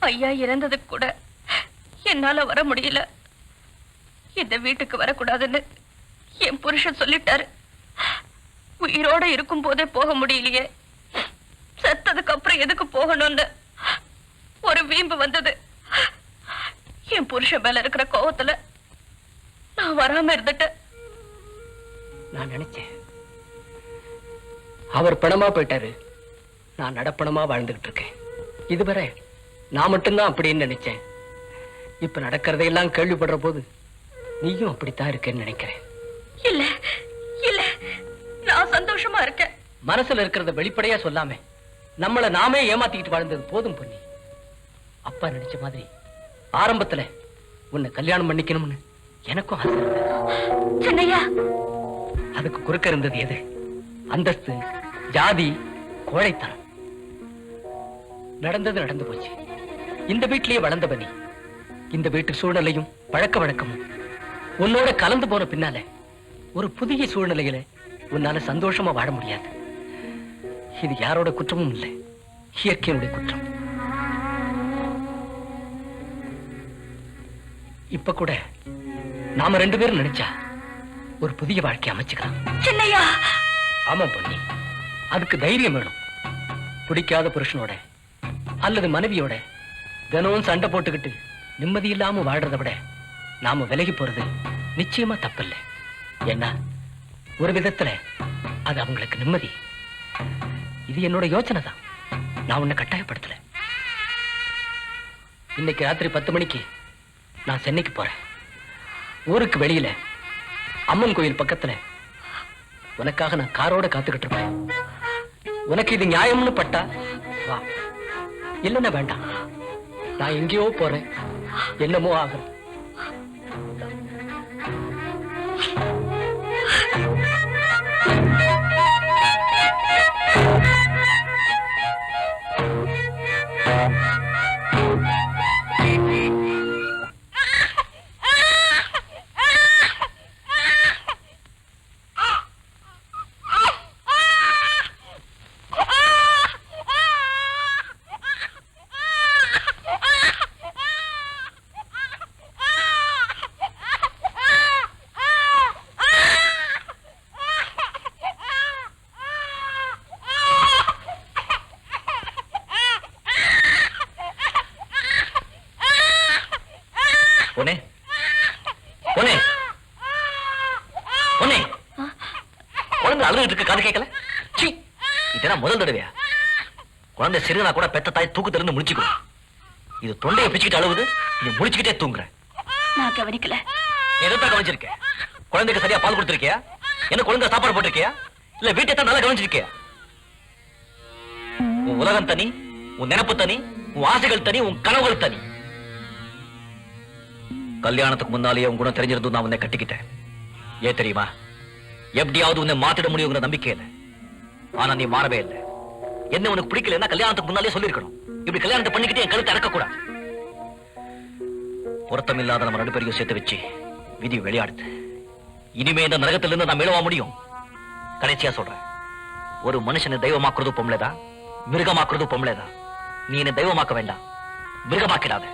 ஐயா இறந்ததுக்கு கூட என்னால வர முடியல. இந்த வீட்டுக்கு வரக்கூடாதுன்னு என் புருஷன் சொல்லிட்டாரு. உயிரோட இருக்கும் போதே போக முடியலையே, செத்ததுக்கு அப்புறம் எதுக்கு போகணும்னு ஒரு வீம்பு வந்தது. என் புருஷன் மேல இருக்கிற கோவத்துல நான் வராம இருந்துட்டேன். நான் நினைச்சேன் அவர் பணமா போயிட்டாரு, நான் நடப்பணமா வாழ்ந்துகிட்டு இருக்கேன். இதுவரை நான் மட்டும்தான் அப்படின்னு நினைச்சேன். இப்ப நடக்கிறதையெல்லாம் கேள்விப்படுற போது நீயும் அப்படித்தான் இருக்கேன்னு நினைக்கிறேன். இல்ல இல்ல, நான் சந்தோஷமா இருக்கேன். மனசுல இருக்கிறத வெளிப்படையா சொல்லாம நம்மளை நாமே ஏமாத்திக்கிட்டு வாழ்ந்தது போதும் பொன்னி. அப்பா நினைச்ச மாதிரி ஆரம்பத்துல உன்னை கல்யாணம் பண்ணிக்கணும்னு எனக்கும் ஆசை இருந்தது. சின்னையா, அதுக்கு குறுக்க இருந்தது எது? அந்தஸ்து, ஜாதி, கோழைத்தனம். நடந்தது நடந்து போச்சு. இந்த வீட்டிலேயே வளர்ந்த பனி, இந்த வீட்டு சூழ்நிலையும் பழக்க வழக்கமும் உன்னோட கலந்து போன பின்னால ஒரு புதிய சூழ்நிலையில உன்னால சந்தோஷமா வாழ முடியாது. இது யாரோட குற்றமும் இல்லை, இயற்கையினுடைய குற்றம். இப்ப கூட நாம 2 பேரும் நினைச்சா ஒரு புதிய வாழ்க்கை அமைச்சுக்கலாம். சின்னையா. ஆமா பொன்னி, அதுக்கு தைரியம் வேணும். பிடிக்காத புருஷனோட அல்லது மனைவியோட தினமும் சண்டை போட்டுக்கிட்டு நிம்மதி இல்லாம வாழ்றதை விட நாம விலகி போறது நிச்சயமா தப்பில்லை. ஏன்னா ஒரு விதத்துல அது அவங்களுக்கு நிம்மதி. இது என்னோட யோசனை தான், நான் உன்னை கட்டாயப்படுத்தல. இன்னைக்கு ராத்திரி 10 மணிக்கு நான் சென்னைக்கு போறேன். ஊருக்கு வெளியில அம்மன் கோயில் பக்கத்துல உனக்காக நான் காரோட காத்துக்கிட்டு இருப்பேன். உனக்கு இது நியாயம்னு பட்டா வா, இல்லைன்னா வேண்டாம். நான் எங்கேயோ போறேன், என்னமோ ஆகும். முதல் தடவையா குழந்தை சிறுனா கூட பெத்த தாய் தூக்கத்திலிருந்து முடிச்சுக்கணும். இது தொண்டையை பிச்சுக்கிட்டு அழுவுது, நீ முடிச்சுக்கிட்டே தூங்குற. நான் கவனிக்கல. எதான் கவனிச்சிருக்க? குழந்தைக்கு சரியா பால் கொடுத்திருக்கியா? என்ன குழந்தை சாப்பாடு போட்டிருக்கியா? இல்ல வீட்டை தான் நல்லா கவனிச்சிருக்கியா? உன் உலகம் தனி, உன் நினைப்பு தனி, உன் ஆசைகள் தனி, உன் கனவுகள் தனி. கல்யாணத்துக்கு முன்னாலேயே உன் குணம் தெரிஞ்சிருந்தும் நான் உன்னை கட்டிக்கிட்டேன். ஏன் தெரியுமா? எப்படியாவது உன்னை மாத்திட முடியுங்கிற நம்பிக்கை இல்லை. ஆனா நீ மாறவே இல்லை. என்ன உனக்கு பிடிக்கலன்னா கல்யாணத்துக்கு முன்னாலே சொல்லிருக்கணும். இப்படி கல்யாணத்தை பண்ணிக்கிட்டு என் கழுத்தை இறக்க கூடாது. பொருத்தம் இல்லாத நம்ம 2 பேரையும் சேர்த்து வச்சு விதி விளையாடுது. இனிமே இந்த நரகத்திலிருந்து நான் மீளவா முடியும்? கடைசியா சொல்றேன், ஒரு மனுஷனை தெய்வமாக்குறது பொம்பளைதான், மிருகமாக்குறது பொம்பளைதான். நீ என்ன தெய்வமாக்க வேண்டாம், மிருகமாக்கிடாத.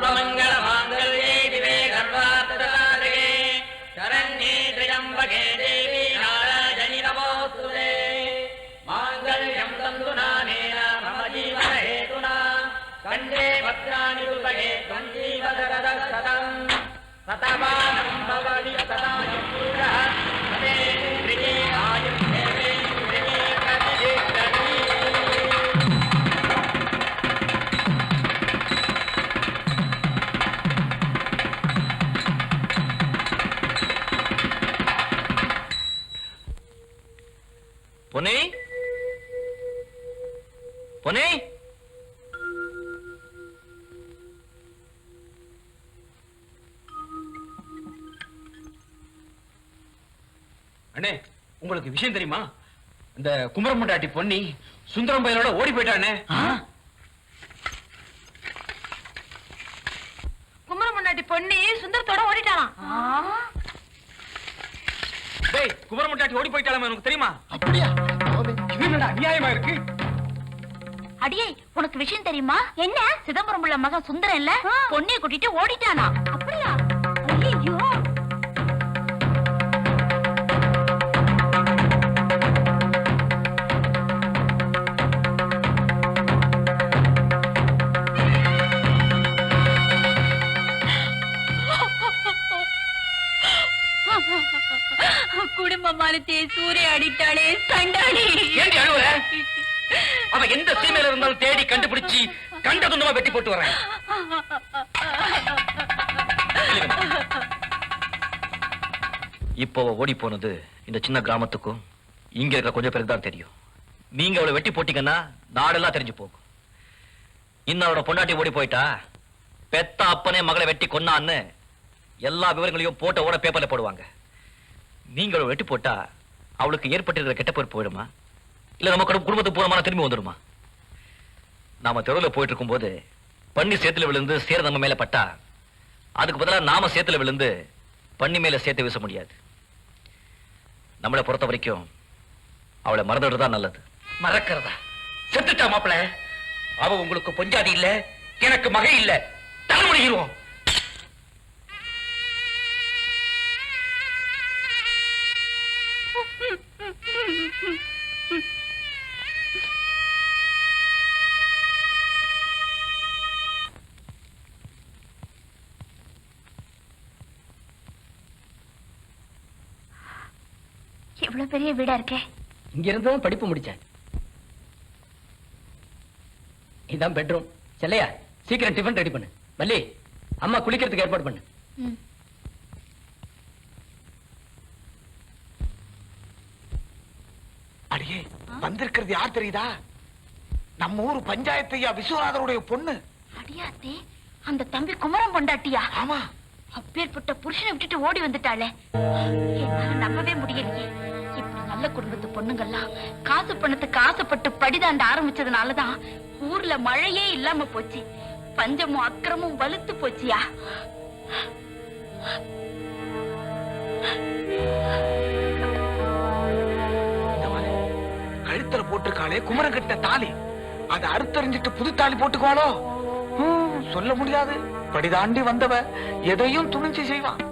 சர்வமங்கள மாங்கல்யே திவே சர்வார்த்தசாதகே சரண்யே த்ரியம்பகே தேவி நாராயணி நமோஸ்துதே மாங்கல்யம் தந்து நானேன மம ஜீவன ஹேதுனா கண்டே பத்ராணி துர்பகே த்வம் ஜீவதரத சதம் சதமானம் பவதி சதாயம் புருஷः சதேந்திரியே ஆயுர் தேவேந்திரியே பிரதிஷ்டதி. பொன்னே பொன்னே அண்ணே, உங்களுக்கு விஷயம் தெரியுமா? இந்த குமரமுண்டாட்டி பொன்னி சுந்தரம் பையனோட ஓடி போயிட்டானே. குமரம் முன்னாடி பொண்ணி சுந்தரத்தோட ஓடிட்டானா? டேய், குமரமுண்டாட்டி ஓடி போயிட்டாலும் உனக்கு தெரியுமா? அப்படியா? இது என்னடா அநியாயமா இருக்கு? அடியே, உனக்கு விஷயம் தெரியுமா? என்ன? சிதம்பரம் உள்ள மகன் சுந்தரம் இல்ல, பொண்ணிய கூட்டிட்டு ஓடிட்டானா? அப்படியா? ஐயோ! குடும்பமானத்தை சூறையாடிட்டாளே சண்டாடி. ஏண்டி அழுவுற? அவன் எந்த சீமையில இருந்தாலும் தேடி கண்டுபிடிச்சு கண்ட துண்டமா வெட்டி போட்டு வரேன். இப்போ ஓடி போனது இந்த சின்ன கிராமத்துக்கும் இங்க இருக்கிற கொஞ்சம் பேருக்கு தான் தெரியும். நீங்க அவளை வெட்டி போட்டீங்கன்னா நாடெல்லாம் தெரிஞ்சு போகும். இன்னும் அவளோட பொண்டாட்டி ஓடி போயிட்டா, பெத்த அப்பனே மகளை வெட்டி கொன்னான்னு எல்லா விவரங்களையும் போட்ட ஓட பேப்பர்ல போடுவாங்க. நீங்க அவளை வெட்டி போட்டா அவளுக்கு ஏற்பட்டிருக்கிற கெட்ட பேர் போயிடுமா, இல்ல நம்ம குடும்பத்துக்கு பூர்வமான திரும்பி வந்துடுமா? நாம தெருவில் போயிட்டு இருக்கும் போது பண்ணி சேத்துல விழுந்து சேர நம்ம மேல பட்டா, அதுக்கு பதிலாக நாம சேத்துல விழுந்து பண்ணி மேல சேர்த்து வீச முடியாது. நம்மளை பொறுத்த வரைக்கும் அவளை மறந்துடுறதா நல்லது. மறக்கிறதா? செத்துட்டா மாப்பிள. அவ உங்களுக்கு பொஞ்சாதி இல்ல, எனக்கு மகை இல்ல. தலைமுடிகிறோம். எவ்வளவு பெரிய வீடா இருக்கே. இங்க இருந்துதான் படிப்பு முடிச்சேன். இதான் பெட்ரூம். செல்லையா, சீக்கிரம் டிஃபன் ரெடி பண்ணு. மல்லி, அம்மா குளிக்கிறதுக்கு ஏற்பாடு பண்ணு. அடியே, வந்திருக்கிறது யார் தெரியுதா? நம்ம ஊரு பஞ்சாயத்து ஐயா விஸ்வநாதருடைய பொண்ணு. அடியாத்தே, அந்த தம்பி குமரம் பொண்டாட்டியா? ஆமா. அப்பேற்பட்ட புருஷனை விட்டுட்டு ஓடி வந்துட்டாளே, என்னால நம்பவே முடியலையே. இப்படி நல்ல குடும்பத்து பொண்ணுங்கெல்லாம் காசு பணத்துக்கு ஆசைப்பட்டு படிதாண்ட ஆரம்பிச்சதுனாலதான் ஊர்ல மழையே இல்லாம போச்சு. பஞ்சமும் அக்கிரமும் வலுத்து போச்சியா. கழுத்துல போட்டிருக்காளே குமரன் கட்ட தாலி, அதை அறுத்தறிஞ்சிட்டு புது தாலி போட்டுக்குவாளோ? சொல்ல முடியாது. படிதாண்டி வந்தவ எதையும் துணிஞ்சு செய்வான்.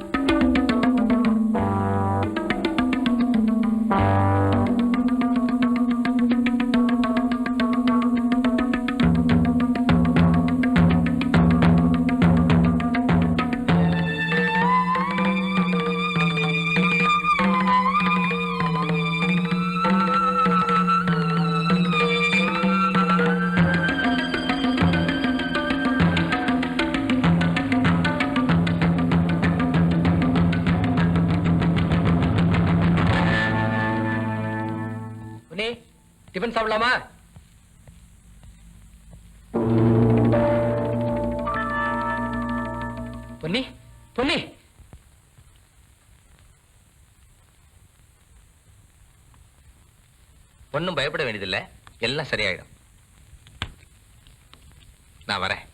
டிஃபன் சாப்பிடலாமா? பொன்னி, பொன்னி, ஒன்னும் பயப்பட வேண்டியதில்லை, எல்லாம் சரியாயிடும். நான் வரேன்.